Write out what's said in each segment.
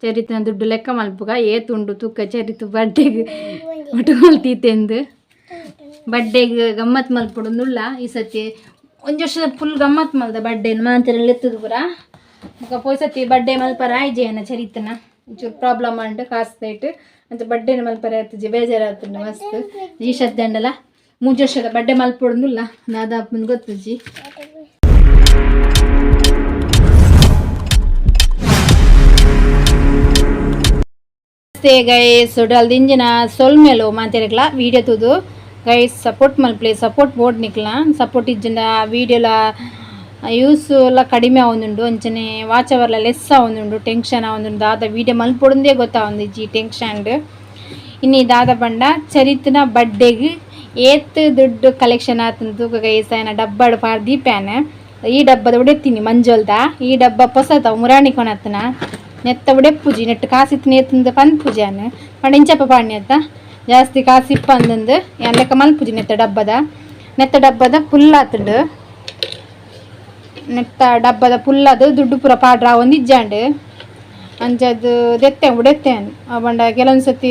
ಚರಿತ್ನ ದುಡ್ಡು ಲೆಕ್ಕ ಮಲ್ಪುಗ ಏತುಂಡು ತೂಕ ಚರಿತು ಬಡ್ಡೆಗೆ ಒಟ್ಟು ಮಲ್ತೀತೆಂದು ಬಡ್ಡೆಗೆ ಗಮ್ಮತ್ ಮಲ್ಪೊಡುಂದುಲ್ಲ ಈ ಸತಿ ಒಂಜಿ ವರ್ಷ ಫುಲ್ ಗಮ್ಮತ್ ಮಲ್ದ ಬಡ್ಡೆನ ಮಾಂತೆರೆಲ್ಲ ಎತ್ತದು ಪೂರ ಮುಖ ಪೋಯ್ ಸತಿ ಬಡ್ಡೆ ಮಲ್ಪರ ಆಯ್ಜೇನ ಚರಿತನ ಒಂಚೂರು ಪ್ರಾಬ್ಲಮ್ ಅಂಡ್ ಕಾಸ್ತೈಟ್ ಅಂತ ಬಡ್ಡೆನ ಮಲ್ಪರ ಆಯ್ತಜಿ ಬೇಜಾರಾಗ್ತದೆ ಮಸ್ತ್ ಈ ಶದ್ದಂಡಲ 3 ವರ್ಷದ ಬಡ್ಡೆ ಮಲ್ಪೊಡುಂದುಲ್ಲ ದಾದಾಪನ್ ಗೊತ್ತುಜಿ ಗೈಸ್ ಡಲ್ದಿಂಜಿನ ಸೊಲ್ಮೇಲು ಮಾತೆರೆಗ್ಲ ವೀಡಿಯೋ ತುದು ಗೈಸ್ ಸಪೋರ್ಟ್ ಮಲ್ಪ್ಲೆ ಸಪೋರ್ಟ್ ಬೋರ್ಡ್ ನಿಕ್ಲ ಸಪೋರ್ಟ್ ಇಜ್ಜಿಂದ ವೀಡಿಯೋಲ ಯೂಸ್ ಎಲ್ಲ ಕಡಿಮೆ ಆವೊಂದುಂಡು ಅಂಚನೆ ವಾಚ್ ಅವರ್ಲ ಲೆಸ್ ಆವೊಂದುಂಡು ಟೆನ್ಷನ್ ಆವೊಂದುಂಡು ದಾದ ವೀಡಿಯೋ ಮಲ್ಪೊಡುಂದೇ ಗೊತ್ತಾವೊಂದಿಜ್ಜಿ ಟೆನ್ಷನ್ ಇನ್ನಿ ದಾದ ಪಂಡ ಚರಿತ್ನ ಬಡ್ಡೆಗ್ ಏತ್ ದುಡ್ಡು ಕಲೆಕ್ಷನ್ ಆತಂತು ಗೈಸ್ ಆಯ್ನ ಡಬ್ಬಡ್ ಪಾರ್ ದೀಪ್ಯಾನ ಈ ಡಬ್ಬದ ಉಡೆತ್ತೀನಿ ಮಂಜೋಲ್ದ ಈ ಡಬ್ಬ ಪೊಸತ ಮುರಾಣಿ ಕೊನತ್ನ ನೆತ್ತ ಉಡೆಪ್ಪುಜಿ ನೆಟ್ಟು ಕಾಸಿತ್ತು ನೇತಂದು ಪಂದ್ ಪೂಜಾನ ಪಂಡ ಇಂಚಪ್ಪ ಪಾಣ್ಯತ್ತ ಜಾಸ್ತಿ ಕಾಸಿಪ್ಪ ಅಂದಂದು ಲೆಕ್ಕ ಮಲ್ಪುಜಿ ನೆತ್ತ ಡಬ್ಬದ ಫುಲ್ಲಾತುಂಡು ನೆತ್ತ ಡಬ್ಬದ ಫುಲ್ಲದು ದುಡ್ಡು ಪೂರ ಪಾಡ್ರ ಒಂದು ಇಜ್ಜಾಂಡು ಅಂಚದು ದೆತ್ತೆ ಉಡೆತ್ತೇನು ಬಂಡ ಕೆಲವೊಂದು ಸತಿ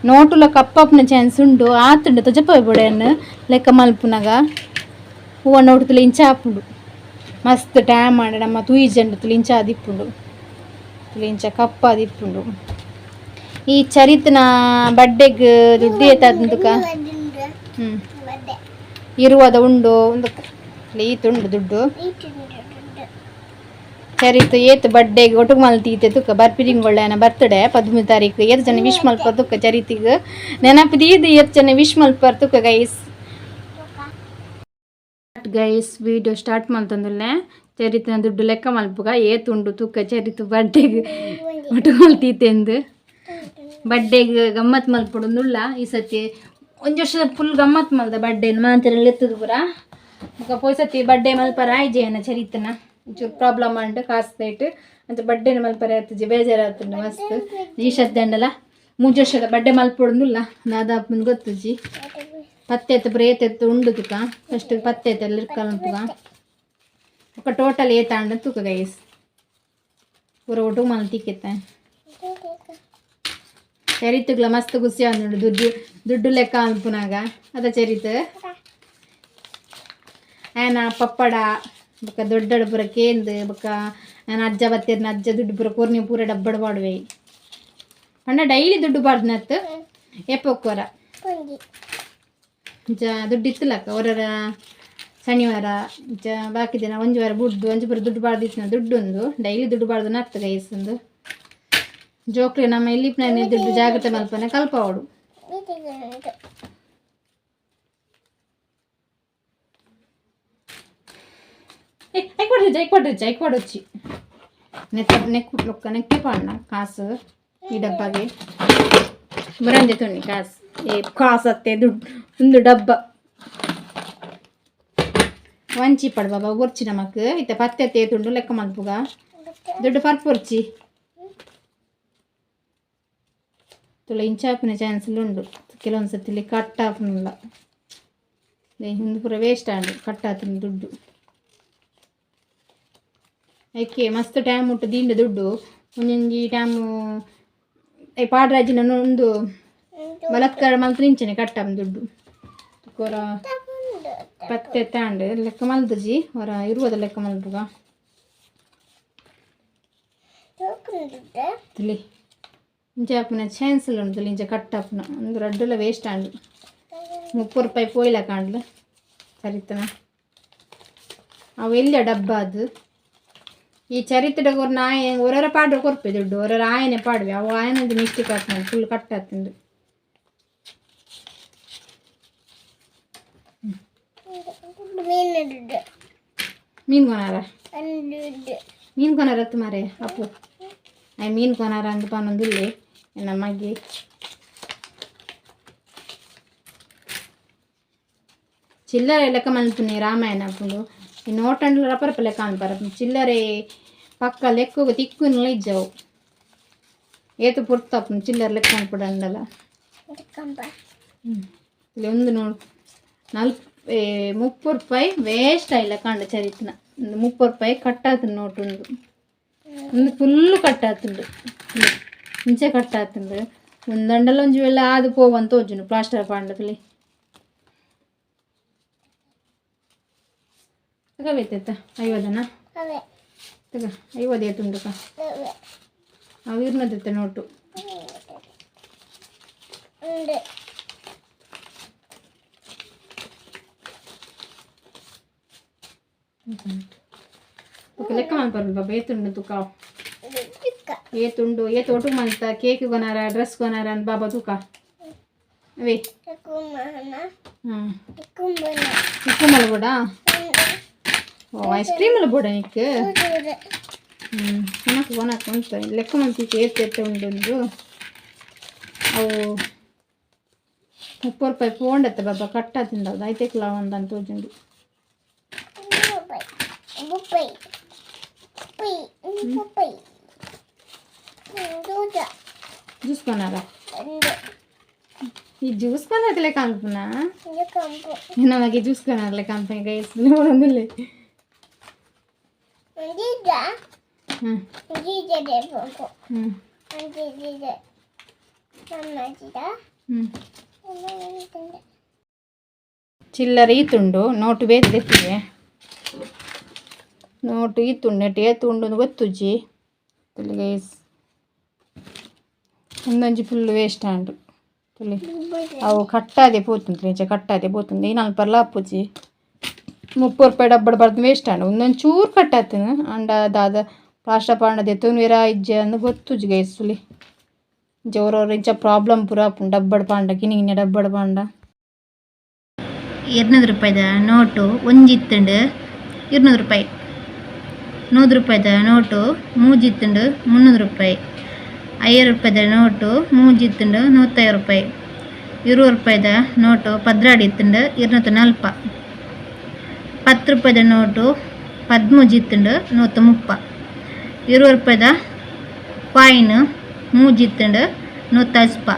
ನೋಟುಲ ಕಪ್ಪಪ್ಪನ ಚಾನ್ಸ್ ಉಂಡು ಆತುಂಡು ತೊಜಪ್ಪ ಬುಡೆಯನ್ನು ಲೆಕ್ಕ ಮಲ್ಪುನಾಗ ಹೂವ ನೋಟು ತುಲಿ ಇಂಚ ಹಾಪುಂಡು ಮಸ್ತ್ ಟ್ಯಾಮ್ ಮಾಡಿ ನಮ್ಮ ತೂಯಿಜಂಡು ತುಲಿ ಇಂಚ ದಿಪ್ಪುಂಡು ಇಂಚ ಕಪ್ಪ ದಿಪ್ಪುಂಡು ಈ ಚರಿತ್ನ ಬಡ್ಡೆಗ್ ದುಡ್ಡು ಏತಂದುಕ ಇರುವದ ಉಂಡು ಒಂದು ಈತುಂಡು ದುಡ್ಡು ಚರಿತ್ ಏತ್ ಬಡ್ಡೆಗ್ ಒಟ್ಟುಗ್ ಮಲ್ತೀತೆ ತುಕ ಬರ್ಪಿರಿಂಗೊಳ್ಳೆನ ಬರ್ತಡೇ 13 ತಾರೀಕು ಏತ್ ಜನ ವಿಶ್ ಮಲ್ಪರ್ ತುಕ ಚರಿತಿಗ್ ನೆನಪುದೀದು ಏತ್ ಜನ ವಿಶ್ ಮಲ್ಪರ್ ತುಕ ಗೈಸ್ ವಿಡಿಯೋ ಸ್ಟಾರ್ಟ್ ಮಲ್ತಂದುಲ್ಲೆ ಚರಿತ್ನ ದುಡ್ಡು ಲೆಕ್ಕ ಮಲ್ಪುಗ ಏತುಂಡು ತೂಕ ಚರಿತು ಬಡ್ಡೆಗೆ ಒಟ್ಟು ಮಲ್ತೀತೆಂದು ಬಡ್ಡೆಗೆ ಗಮ್ಮತ್ ಮಲ್ಪೊಡುಂದುಲ್ಲ ಈ ಸತಿ ಒಂಜಿ ವರ್ಷ ಫುಲ್ ಗಮ್ಮತ್ ಮಲ್ದ ಬಡ್ಡೆನ ಮಾಂತೆರೆಲ್ಲ ಎತ್ತದು ಪೂರ ಮುಖ ಪೋಯ್ ಸತಿ ಬಡ್ಡೆ ಮಲ್ಪರ ಆಯ್ಜೇನ ಚರಿತನ ಒಂಚೂರು ಪ್ರಾಬ್ಲಮ್ ಅಂಡ್ ಕಾಸ್ತೈಟ್ ಅಂತ ಬಡ್ಡೆನ ಮಲ್ಪರ ಆಯ್ತಜಿ ಬೇಜಾರಾಗ್ತದೆ ಮಸ್ತ್ ಈ ಶದ್ದಂಡಲ 3 ವರ್ಷದ ಬಡ್ಡೆ ಮಲ್ಪೊಡುಂದುಲ್ಲ ದಾದಾಪನ್ ಗೊತ್ತುಜಿ ಪತ್ತೆತ್ತು ಪ್ರೇತೆತ್ತು ಉಂಡು ತುಕ ಫಸ್ಟ್ ಪತ್ತೆತ್ತು ಎಲ್ಲ ಇರ್ಕಲ್ಪುಗ ఒక టోటల్ ఏతాండ తుక గైస్ ಪೂರ ಒಟ್ಟು ಮಲ್ತಿಕ್ಕೆತ್ತ ಚರಿತುಗ್ಲ ಮಸ್ತ್ ಖುಷಿ ಆಂದುಂಡು ದುಡ್ಡು ಲೆಕ್ಕ ಅನ್ಪುನಾಗ ಅದ ಚರಿತ್ ಆಯ್ನ ಪಪ್ಪಡ ಬೊಕ ದೊಡ್ಡಡು ಪೂರ ಕೇಂದು ಬೊಕ ನಾನು ಅಜ್ಜ ಬತ್ತೇರ್ನ ಅಜ್ಜ ದುಡ್ಡು ಪೂರ ಕೊರ್ನಿ ಪೂರ ಡಬ್ಬಡ್ ಪಾಡುವೆ ಪಂಡ ಡೈಲಿ ದುಡ್ಡು ಪಾಡ್ನತ್ತು ಎಪ್ಪೊಕ್ಕೊರ ದುಡ್ಡು ಇತ್ತಲಕ್ಕ ಅವರ ಶನಿವಾರ ಬಾಕಿ ದಿನ ಒಂಜು ವಾರ ಬುಡ್ದು ಒಂಜು ಪೂರ ದುಡ್ಡು ಬಾರ್ದಿತ್ತು ದುಡ್ಡು ಒಂದು ಡೈಲಿ ದುಡ್ಡು ಬಾರ್ದು ನತ್ತ ಗೈಸಂದು ಜೋಕ್ಲೆ ನಮ್ಮ ಇಲ್ಲಿಪ್ನ ದುಡ್ಡು ಜಾಗ್ರತೆ ಮಲ್ಪನೆ ಕಲ್ಪವಡು ಐಕೊಡ್ರಿಚ್ಚಿ ನೆಕ್ಕೆ ಪಾಡ್ನ ಕಾಸು ಈ ಡಬ್ಬಗೆ ಬರಂಜೆ ತುಣ್ಣಿ ಕಾಸತ್ತೆ ದುಡ್ಡು ಒಂದು ಡಬ್ಬ ವಂಚಿ ಪಡ್ ಬಾಬಾ ಒರ್ಚಿ ನಮಕ್ ಇತ್ತ ಪತ್ತೆ ತೇತುಂಡು ಲೆಕ್ಕ ಮಲ್ಪುಗ ದುಡ್ಡು ಪರ್ಪೊರ್ಚಿ ತುಳ ಇಂಚಾಪಿನ ಚಾನ್ಸ್ ಉಂಡು ಕೆಲವೊಂದು ಸತಿ ಕಟ್ ಆಪುನಿಲ್ಲ ಹಿಂದೆ ಪೂರ ವೇಸ್ಟ್ ಆಂಡು ಕಟ್ ಆತನ ದುಡ್ಡು ಐಕೆ ಮಸ್ತ್ ಟೈಮ್ ಉಂಟು ದೀಂಡು ದುಡ್ಡು ಒಂಜೊಂಜಿ ಟೈಮು ಪಾಡ್ರಾಜಿನ ಒಂದು ಬಲತ್ಕಾರ ಮಲ್ತಿಂಚನೆ ಕಟ್ಟಾಮ ದುಡ್ಡು ಕೊರ ಪತ್ತೆ ತಾಂಡು ಲೆಕ್ಕ ಮಲ್ದಜಿ ಹೊರ ಇರುವುದ ಲೆಕ್ಕ ಮಲ್ಪುಗ ತುಲಿ ಇಂಚಾಪುನ ಚಾನ್ಸಲ್ ಉಂಟು ತುಲಿ ಇಂಚ ಕಟ್ಟಾಪುನ ಒಂದು ರಡ್ಡುಲ ವೇಸ್ಟ್ ಆಂಡು 30 ರೂಪಾಯಿ ಪೋಯ್ಲ ಕಾಂಡ್ಲ ಚರಿತನ ಅವು ಎಲ್ಲಿಯ ಡಬ್ಬ ಅದು ಈ ಚರಿತ್ರೆಗೆ ஒரு நாய் ஒரு பாடு ಕೊರ್ಪೆ ದುಡ್ಡು ஒரு ಆಯನೆ ಪಾಡ್ವೆ ಅವು ಆಯನದು ಮಿಸ್ಟೇಕ್ ಆಗ್ತದೆ ಫುಲ್ ಕಟ್ ಆಗ್ತದೆ ಮೀನು ಕೊನಾರ ಅತ್ತು ಮಾರೆ ಅಪ್ಪು ಮೀನು ಕೊನಾರ ಅಂತ ಪಾನೊಂದಿಲ್ಲಿ ನಮಗೆ ಚಿಲ್ಲರೆ ಲೆಕ್ಕ ಮಲ್ಪುನಿ ರಾಮಾಯಣ ಅಪ್ಪುಂಡು ಈ ನೋಟಂಡ್ಲ ರಪರಪ ಲೆಕ್ಕ ಅನ್ಪಾರ ಚಿಲ್ಲರೆ ಪಕ್ಕ ಲೆಕ್ಕ ತಿಕ್ಕುನೆಲ್ಲ ಇಜ್ಜವು ಏತು ಪುರ್ತಪ್ಪು ಚಿಲ್ಲರೆ ಲೆಕ್ಕ ಅನ್ಪಡಂಡಲ್ಲ ಇಲ್ಲಿ ಒಂದು ನೋಡು 30 ರೂಪಾಯಿ ವೇಸ್ಟ್ ಆಯಿಲ್ಲ ಕಂಡ ಚರಿತ್ನ ಒಂದು 30 ರೂಪಾಯಿ ಕಟ್ಟಾದ ನೋಟು ಒಂದು ಒಂದು ಫುಲ್ಲು ಕಟ್ಟಾತುಂಡು ಇಂಚೆ ಕಟ್ಟಾತುಂಡು ಒಂದು ದಂಡಲೊಂಜಿ ವೇಳೆ ಆದು ಪೋವಂತ ತೋಜುಂಡು ಪ್ಲಾಸ್ಟರ್ ಪಾಂಡದಲ್ಲಿ ತಗಬೇತ ಐವದನ ತಗ 50 ಏತುಂಡು ಅವು ಇರ್ನದತ್ತೆ ನೋಟು ಲೆಕ್ಕ ಮಾಡ್ಬಾರ್ದು ಬಾಬಾ ಏತುಂಡು ತೂಕ ಏತುಂಡು ಏತು ಒಟ್ಟು ಮಂತ ಕೇಕ್ ಕೊನಾರ ಡ್ರೆಸ್ ಕೊನಾರ ಅಂತ ಬಾಬಾ ತೂಕ ಅವೇ ಚಿಕ್ಕು ಮಲ ಬೋಡ ಓ ಐಸ್ ಕ್ರೀಮ್ ಅಲ್ಲ ಬೋಡ ನಿಕ್ಕೆ ಕೊನಕ್ಕೆ ಕೊನಕ್ಕೆ ಅಂತ ಲೆಕ್ಕ ಮಂತಿಕ್ಕೆ ಏತು ಉಂಡು ಅವು 30 ರೂಪಾಯಿ ಫೋಂಡತ್ತೆ ಬಾಬಾ ಕಟ್ಟಾತಿಂದದು ಐತೆಕ್ಲ ಒಂದಂತ ತೋಜುಂಡು ಜ್ಯೂಸ್ ಕೊನಾರ ಈ ಜ್ಯೂಸ್ ಕೊನಾರ್ಲೆ ಕಾಣ್ಪುನಾ ನಮಗೆ ಜ್ಯೂಸ್ ಕೊನಾರ್ಲೆ ಕಾಣ್ಪ ಗೈಸ್ ನೋಡೊಂದಿಲ್ಲ ಚಿಲ್ಲರೆ ಈತುಂಡು ನೋಟು ಬೇರೆ ತೆತ್ತಿಗೆ ನೋಟು ಈತುಂಡು ನೆಟ್ಟು ಏತುಂಡು ಗೊತ್ತುಜಿ ಗೈಸ್ ಒಂದೊಂಜಿ ಫುಲ್ ವೇಸ್ಟ್ ಆಂಡು ತುಳಿ ಅವು ಕಟ್ಟಾದೆ ಪೋತುಂಡು ನಿಜ ಕಟ್ಟಾದೆ ಪೋತುಂಡು ಈ ನಲ್ಪರ್ಲ ಅಪ್ಪುಜಿ 30 ರೂಪಾಯಿ ಡಬ್ಬಡ್ ಬರ್ದು ವೇಸ್ಟ್ ಆಂಡು ಒಂದೊಂದು ಚೂರು ಕಟ್ಟಾತನು ಅಂಡ ದಾದ ಪ್ಲಾಸ್ಟರ್ ಪಾಂಡದೆ ತುನ್ವೇರ ಇಜ್ಜೆ ಅಂದು ಗೊತ್ತುಜಿ ಗೈಸ್ ತುಳಿ ಜೋರವ್ರ ಇಂಚ ಪ್ರಾಬ್ಲಮ್ ಪೂರ ಡಬ್ಬಡ್ ಪಾಂಡ ಕಿನಿಗಿನ ಡಬ್ಬಡ್ ಪಾಂಡ 200 ರೂಪಾಯಿದ ನೋಟು ಒಂಜಿತ್ತುಂಡು 200 ರೂಪಾಯಿ 100 ರೂಪಾಯಿದ ನೋಟು ಮೂಜಿತ್ತುಂಡು 300 ರೂಪಾಯಿ 50 ರೂಪಾಯಿದ ನೋಟು ಮೂಜಿತ್ತುಂಡು 150 ರೂಪಾಯಿ 20 ರೂಪಾಯಿದ ನೋಟು ಪದ್ರಾಡಿತ್ತುಂಡು 240 10 ರೂಪಾಯಿದ ನೋಟು 13 ಇತ್ತುಂಡು 130 20 ರೂಪಾಯಿದ ಕಾಯಿನ್ ಮೂಜಿತ್ತುಂಡು 180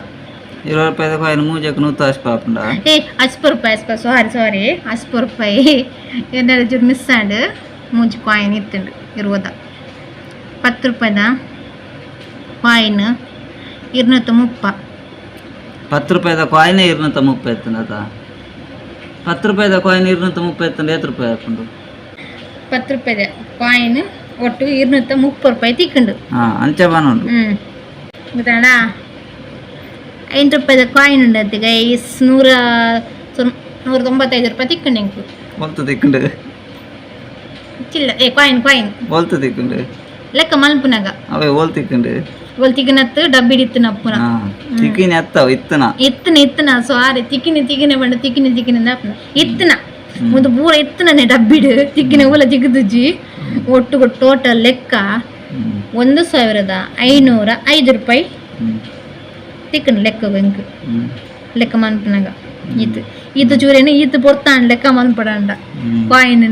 20 ರೂಪಾಯಿದ ಕಾಯಿನ್ ಮೂಜಕ್ಕೆ 180 ಏ 80 ರೂಪಾಯಿ ಸಾರಿ 80 ರೂಪಾಯಿ ಏನಾದ್ರು ಚೂರು ಮಿಸ್ ಆಂಡು ಮೂಜಿ ಕಾಯಿನ್ ಇತ್ತುಂಡು 20 10 ರೂಪಾಯಿದ ಕಾಯಿನ್ 230 10 ರೂಪಾಯಿದ ಕಾಯಿನ್ 230 ಇತ್ತುಂಡು 10 ರೂಪಾಯಿದ ಕಾಯಿನ್ 230 ಇತ್ತುಂಡು 8 ರೂಪಾಯಿ ಹಾಕೊಂಡು 10 ರೂಪಾಯಿದ ಕಾಯಿನ್ ಒಟ್ಟು 230 ರೂಪಾಯಿ ತಿಕ್ಕಂಡು ಅಂಚೆ ಬಾನುಂಡು ಗೊತ್ತಾಡ 8 ರೂಪಾಯಿದ ಕಾಯಿನ್ ಉಂಡತ್ತೆ ಗೈಸ್ 195 ರೂಪಾಯಿ ತಿಕ್ಕಂಡು ಎಂಕು बोलतो तिकंड ಚಿಲ್ಲ ಏ ಕಾಯಿನ್ बोलतो तिकंड ಲೆಕ್ಕ ಮಲ್ಪುನಾಗ ಅವೇ बोलतिकंड ತಿಕ್ಕಿನತ್ತು ಡಬ್ಬಿ ಇತ್ತನ ಅಪ್ಪನ ತಿಕ್ಕಿನ ಎತ್ತವ ಇತ್ತನ ಸಾರಿ ತಿಕ್ಕಿನ ಬಂಡ ತಿಕ್ಕಿನ ಅಪ್ಪನ ಇತ್ತನ ಒಂದು ಪೂರ ಇತ್ತನೇ ಡಬ್ಬಿಡು ತಿಕ್ಕಿನ ಊಲ ತಿಕ್ಕದುಜ್ಜಿ ಒಟ್ಟು ಟೋಟಲ್ ಲೆಕ್ಕ 1505 ರೂಪಾಯಿ ತಿಕ್ಕನ ಲೆಕ್ಕ ಬೆಂಕು ಲೆಕ್ಕ ಮನ್ಪನಾಗ ಈತು ಚೂರೇನು ಈತು ಪೊರ್ತಾಂಡ್ ಲೆಕ್ಕ ಮನ್ಪಡಂಡ ಕಾಯಿನ್